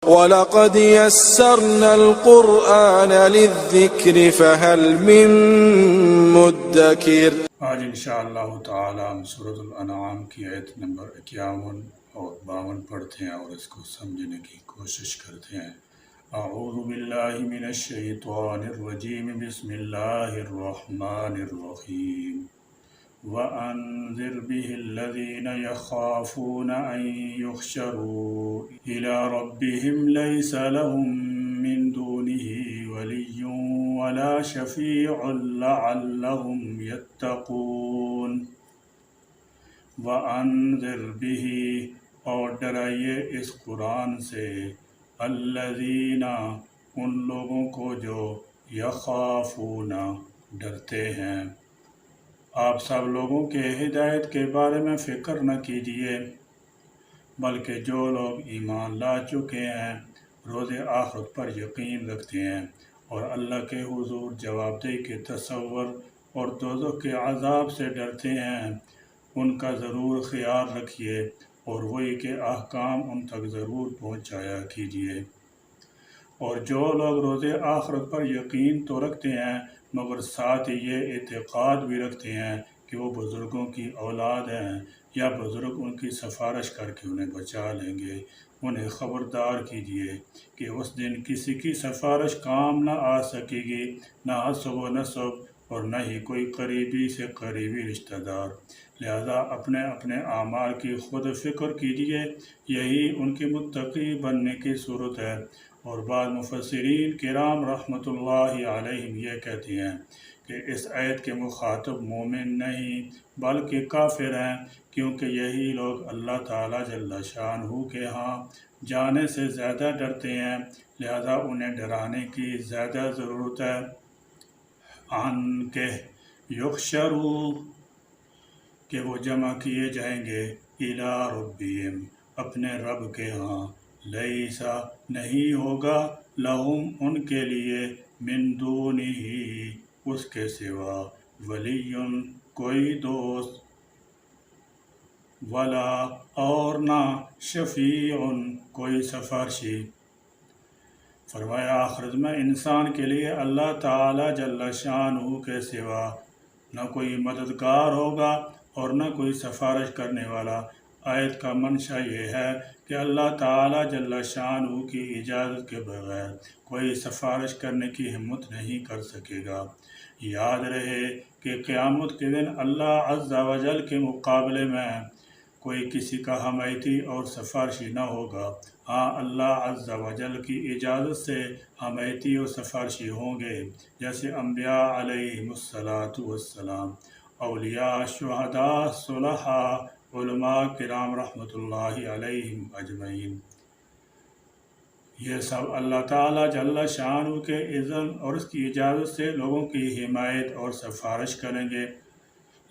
وَلَقَدْ يَسَّرْنَا الْقُرْآنَ لِلذِّكْرِ فَهَلْ مِن مُّدَّكِرٍ۔ آج انشاءاللہ تعالی ہم سورۃ الانعام کی آیت نمبر 51 اور 52 پڑھتے ہیں اور اس کو سمجھنے کی کوشش کرتے ہیں۔ اعوذ باللہ من الشیطان الرجیم، بسم اللہ الرحمن الرحیم۔ وَأَنذِرْ بِهِ الَّذِينَ يَخَافُونَ أَن يُحْشَرُوا إِلَىٰ رَبِّهِمْ لَيْسَ لَهُم مِّن دُونِهِ وَلِيٌّ وَلَا شَفِيعٌ لَعَلَّهُمْ يَتَّقُونَ۔ وَأَنذِرْ بِهِ، اور ڈرائیے اس قرآن سے، الَّذِينَ، ان لوگوں کو جو، یخافون، ڈرتے ہیں۔ آپ سب لوگوں کے ہدایت کے بارے میں فکر نہ کیجیے، بلکہ جو لوگ ایمان لا چکے ہیں، روز آخرت پر یقین رکھتے ہیں اور اللہ کے حضور جواب دہی کے تصور اور دوزخ کے عذاب سے ڈرتے ہیں، ان کا ضرور خیال رکھیے اور وہی کے احکام ان تک ضرور پہنچایا کیجیے۔ اور جو لوگ روز آخرت پر یقین تو رکھتے ہیں مگر ساتھ ہی یہ اعتقاد بھی رکھتے ہیں کہ وہ بزرگوں کی اولاد ہیں یا بزرگ ان کی سفارش کر کے انہیں بچا لیں گے، انہیں خبردار کیجیے کہ اس دن کسی کی سفارش کام نہ آ سکے گی، نہ حسب و نسب اور نہ ہی کوئی قریبی سے قریبی رشتہ دار۔ لہذا اپنے اپنے اعمال کی خود فکر کیجیے، یہی ان کے متقی بننے کی صورت ہے۔ اور بعض مفسرین کرام رحمۃ اللہ علیہم یہ کہتے ہیں کہ اس آیت کے مخاطب مومن نہیں بلکہ کافر ہیں، کیونکہ یہی لوگ اللہ تعالیٰ جل شانہ کے ہاں جانے سے زیادہ ڈرتے ہیں، لہذا انہیں ڈرانے کی زیادہ ضرورت ہے۔ ان کے یحشروا، کہ وہ جمع کیے جائیں گے، الی ربہم، اپنے رب کے ہاں، لیسا، نہیں ہوگا، لہم، ان کے لیے، من دونہ، اس کے سوا، ولی، کوئی دوست، ولا، اور نہ، شفیع، کوئی سفارشی۔ فرمایا آخرت میں انسان کے لیے اللہ تعالی جل شانہ کے سوا نہ کوئی مددگار ہوگا اور نہ کوئی سفارش کرنے والا۔ آیت کا منشا یہ ہے کہ اللہ تعالی جل شانہ کی اجازت کے بغیر کوئی سفارش کرنے کی ہمت نہیں کر سکے گا۔ یاد رہے کہ قیامت کے دن اللہ عز و جل کے مقابلے میں کوئی کسی کا حمایتی اور سفارشی نہ ہوگا۔ ہاں، اللہ عز و جل کی اجازت سے حمایتی اور سفارشی ہوں گے، جیسے انبیاء علیہم السلام، اولیاء، شہداء، صلحاء، علماء کرام رحمۃ اللہ علیہم اجمعین۔ یہ سب اللہ تعالیٰ جل شانہ کے اذن اور اس کی اجازت سے لوگوں کی حمایت اور سفارش کریں گے،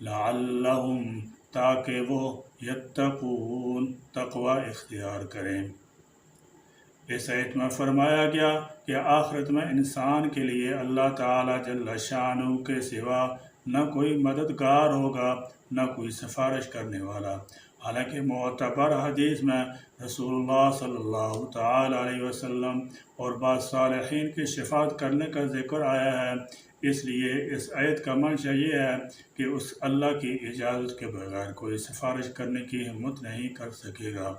لعلہم، تاکہ وہ، یتقون، تقوی اختیار کریں۔ اس آیت میں فرمایا گیا کہ آخرت میں انسان کے لیے اللہ تعالیٰ جل شانہ کے سوا نہ کوئی مددگار ہوگا، نہ کوئی سفارش کرنے والا۔ حالانکہ معتبر حدیث میں رسول اللہ صلی اللہ تعالیٰ علیہ وسلم اور بعض صالحین کی شفاعت کرنے کا ذکر آیا ہے، اس لیے اس آیت کا منشا یہ ہے کہ اس اللہ کی اجازت کے بغیر کوئی سفارش کرنے کی ہمت نہیں کر سکے گا۔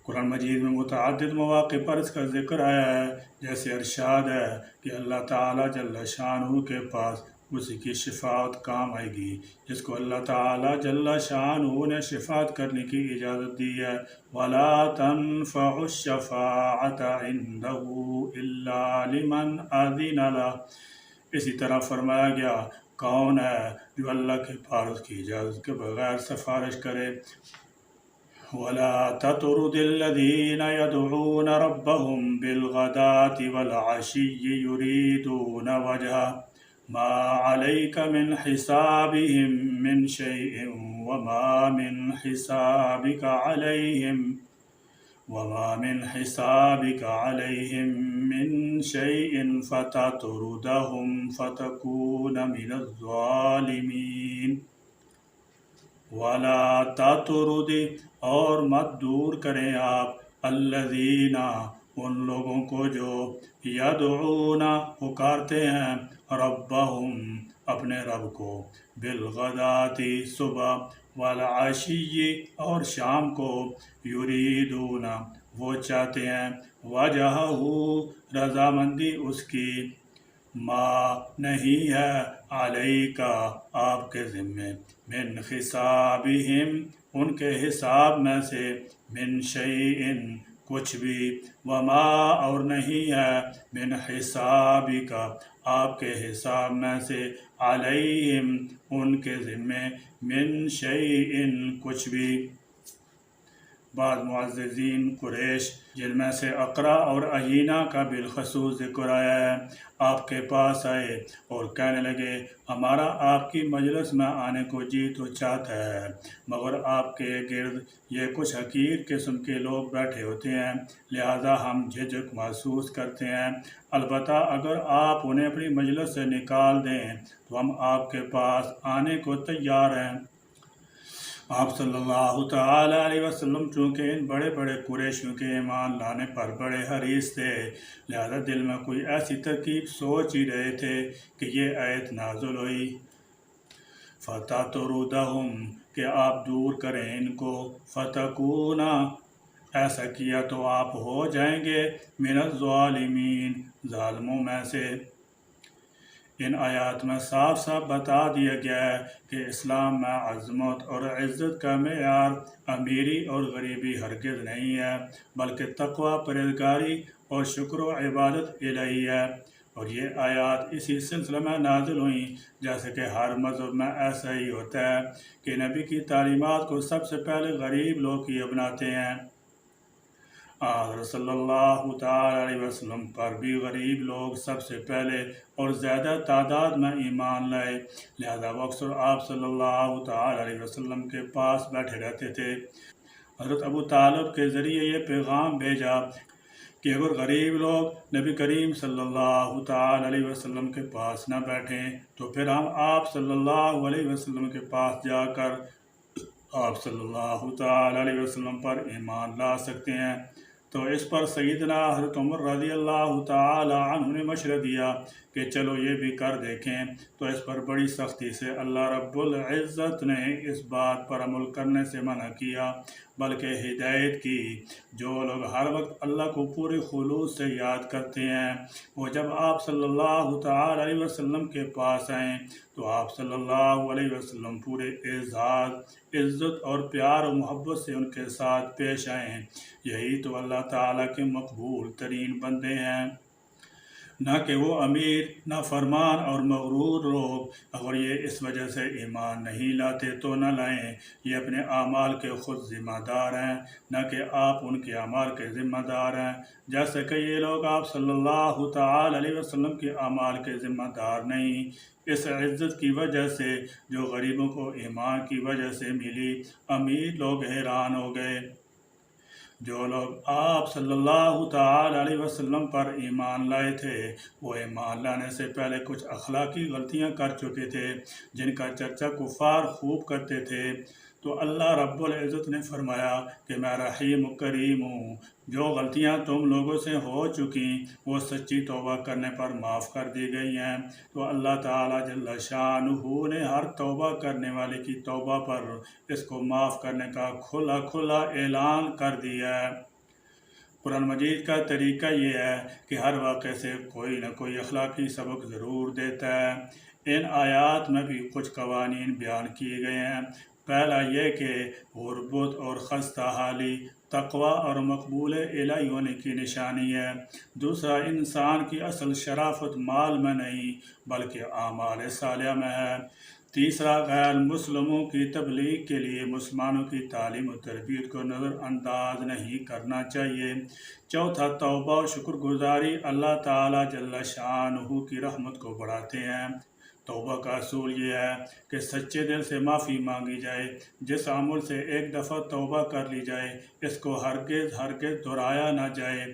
قرآن مجید میں متعدد مواقع پر اس کا ذکر آیا ہے، جیسے ارشاد ہے کہ اللہ تعالیٰ جل شانہ کے پاس اسی کی شفاعت کام آئے گی جس کو اللہ تعالیٰ جل شانہ نے شفاعت کرنے کی اجازت دی ہے۔ وَلَا تَنفَعُ الشَّفَاعَةَ عِندَهُ إِلَّا لِمَنْ أَذِنَ لَهُ۔ اسی طرح فرمایا گیا، کون ہے جو اللہ کے پاس اس کی اجازت کے بغیر سفارش کرے۔ وَلَا تَطْرُدِ الَّذِينَ يَدْعُونَ رَبَّهُمْ بِالْغَدَاةِ وَالْعَشِيِّ يُرِيدُونَ وَجْهَهُ مَا عَلَيْكَ مِنْ حِسَابِهِمْ مِنْ شَيْءٍ وَمَا مِنْ حِسَابِكَ عَلَيْهِمْ مِنْ شَيْءٍ فَتَطْرُدَهُمْ فَتَكُونَ مِنَ الظَّالِمِينَ۔ وَلَا تَطْرُدِ، اور مت دور کریں آپ، الذین ان لوگوں کو جو یدعون پکارتے ہیں ربہم اپنے رب کو بالغداتی صبح والعشی اور شام کو یریدون وہ چاہتے ہیں وجہہ رضامندی اس کی ما نہیں ہے علیکا آپ کے ذمے من حسابہم ان کے حساب میں سے من شیئن کچھ بھی وما اور نہیں ہے من حسابکا آپ کے حساب میں سے علیہم ان کے ذمے من شیئن کچھ بھی۔ بعض معززین قریش جن میں سے اقرا اور عینہ کا بالخصوص ذکر آیا ہے آپ کے پاس آئے اور کہنے لگے ہمارا آپ کی مجلس میں آنے کو جی تو چاہتا ہے مگر آپ کے گرد یہ کچھ حقیر قسم کے لوگ بیٹھے ہوتے ہیں لہذا ہم جھجک محسوس کرتے ہیں، البتہ اگر آپ انہیں اپنی مجلس سے نکال دیں تو ہم آپ کے پاس آنے کو تیار ہیں۔ آپ صلی اللہ تعالیٰ علیہ وسلم چونکہ ان بڑے بڑے قریشیوں کے ایمان لانے پر بڑے حریص تھے لہذا دل میں کوئی ایسی ترکیب سوچ ہی رہے تھے کہ یہ آیت نازل ہوئی فَتَطْرُدَهُمْ کہ آپ دور کریں ان کو فَتَكُونَ ایسا کیا تو آپ ہو جائیں گے من الظالمین ظالموں میں سے۔ ان آیات میں صاف صاف بتا دیا گیا ہے کہ اسلام میں عظمت اور عزت کا معیار امیری اور غریبی ہرگز نہیں ہے بلکہ تقوی پرہیزگاری اور شکر و عبادت الہی ہے، اور یہ آیات اسی سلسلے میں نازل ہوئیں جیسے کہ ہر مذہب میں ایسا ہی ہوتا ہے کہ نبی کی تعلیمات کو سب سے پہلے غریب لوگ ہی اپناتے ہیں۔ حضرت صلی اللہ تعالیٰ علیہ وسلم پر بھی غریب لوگ سب سے پہلے اور زیادہ تعداد میں ایمان لائے لہذا وہ اکثر آپ صلی اللہ تعالیٰ علیہ وسلم کے پاس بیٹھے رہتے تھے۔ حضرت ابو طالب کے ذریعے یہ پیغام بھیجا کہ اگر غریب لوگ نبی کریم صلی اللہ تعالیٰ علیہ وسلم کے پاس نہ بیٹھیں تو پھر ہم آپ صلی اللہ علیہ وسلم کے پاس جا کر آپ صلی اللہ تعالیٰ علیہ وسلم پر ایمان لا سکتے ہیں۔ تو اس پر سیدنا حضرت عمر رضی اللہ تعالی عنہ نے مشورہ دیا کہ چلو یہ بھی کر دیکھیں، تو اس پر بڑی سختی سے اللہ رب العزت نے اس بات پر عمل کرنے سے منع کیا بلکہ ہدایت کی۔ جو لوگ ہر وقت اللہ کو پورے خلوص سے یاد کرتے ہیں وہ جب آپ صلی اللہ تعالی علیہ وسلم کے پاس آئیں تو آپ صلی اللہ علیہ وسلم پورے اعزاز، عزت اور پیار و محبت سے ان کے ساتھ پیش آئیں۔ یہی تو اللہ تعالیٰ کے مقبول ترین بندے ہیں، نہ کہ وہ امیر، نہ فرمان اور مغرور لوگ۔ اگر یہ اس وجہ سے ایمان نہیں لاتے تو نہ لائیں، یہ اپنے اعمال کے خود ذمہ دار ہیں، نہ کہ آپ ان کے اعمال کے ذمہ دار ہیں، جیسے کہ یہ لوگ آپ صلی اللہ تعالی علیہ وسلم کے اعمال کے ذمہ دار نہیں۔ اس عزت کی وجہ سے جو غریبوں کو ایمان کی وجہ سے ملی، امیر لوگ حیران ہو گئے۔ جو لوگ آپ صلی اللہ تعالی علیہ وسلم پر ایمان لائے تھے وہ ایمان لانے سے پہلے کچھ اخلاقی غلطیاں کر چکے تھے جن کا چرچا کفار خوب کرتے تھے، تو اللہ رب العزت نے فرمایا کہ میں رحیم و کریم ہوں، جو غلطیاں تم لوگوں سے ہو چکیں وہ سچی توبہ کرنے پر معاف کر دی گئی ہیں۔ تو اللہ تعالیٰ جل شانہ نے ہر توبہ کرنے والے کی توبہ پر اس کو معاف کرنے کا کھلا کھلا اعلان کر دیا ہے۔ قرآن مجید کا طریقہ یہ ہے کہ ہر واقعے سے کوئی نہ کوئی اخلاقی سبق ضرور دیتا ہے۔ ان آیات میں بھی کچھ قوانین بیان کیے گئے ہیں۔ پہلا یہ کہ غربت اور خستہ حالی تقوی اور مقبول الہی ہونے کی نشانی ہے۔ دوسرا، انسان کی اصل شرافت مال میں نہیں بلکہ اعمال صالحہ میں ہے۔ تیسرا، غیر مسلموں کی تبلیغ کے لیے مسلمانوں کی تعلیم و تربیت کو نظر انداز نہیں کرنا چاہیے۔ چوتھا، توبہ و شکر گزاری اللہ تعالیٰ جل شانہ کی رحمت کو بڑھاتے ہیں۔ توبہ کا اصول یہ ہے کہ سچے دل سے معافی مانگی جائے۔ جس عمل سے ایک دفعہ توبہ کر لی جائے اس کو ہرگز دہرایا نہ جائے۔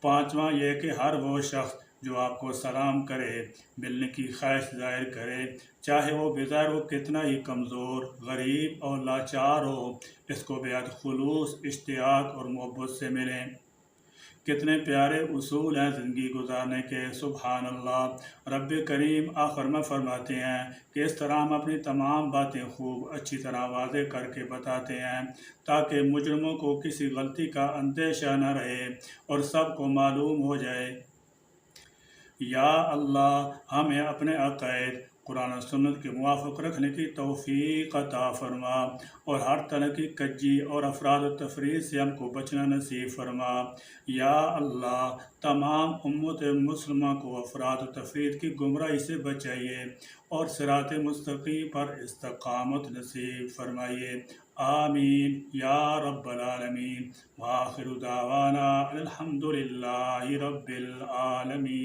پانچواں یہ کہ ہر وہ شخص جو آپ کو سلام کرے، ملنے کی خواہش ظاہر کرے، چاہے وہ بظاہر وہ کتنا ہی کمزور، غریب اور لاچار ہو، اس کو بے حد خلوص، اشتیاق اور محبت سے ملیں۔ کتنے پیارے اصول ہیں زندگی گزارنے کے، سبحان اللہ۔ رب کریم آخر میں فرماتے ہیں کہ اس طرح ہم اپنی تمام باتیں خوب اچھی طرح واضح کر کے بتاتے ہیں تاکہ مجرموں کو کسی غلطی کا اندیشہ نہ رہے اور سب کو معلوم ہو جائے۔ یا اللہ ہمیں اپنے عقائد قرآن و سنت کے موافق رکھنے کی توفیق عطا فرما اور ہر طرح کی کجی اور افراد و تفریح سے ہم کو بچنا نصیب فرما۔ یا اللہ تمام امت مسلمہ کو افراد و تفریح کی گمراہی سے بچائیے اور صراط مستقیم پر استقامت نصیب فرمائیے، آمین یا رب العالمین۔ وآخر دعوانا الحمد للہ رب العالمین۔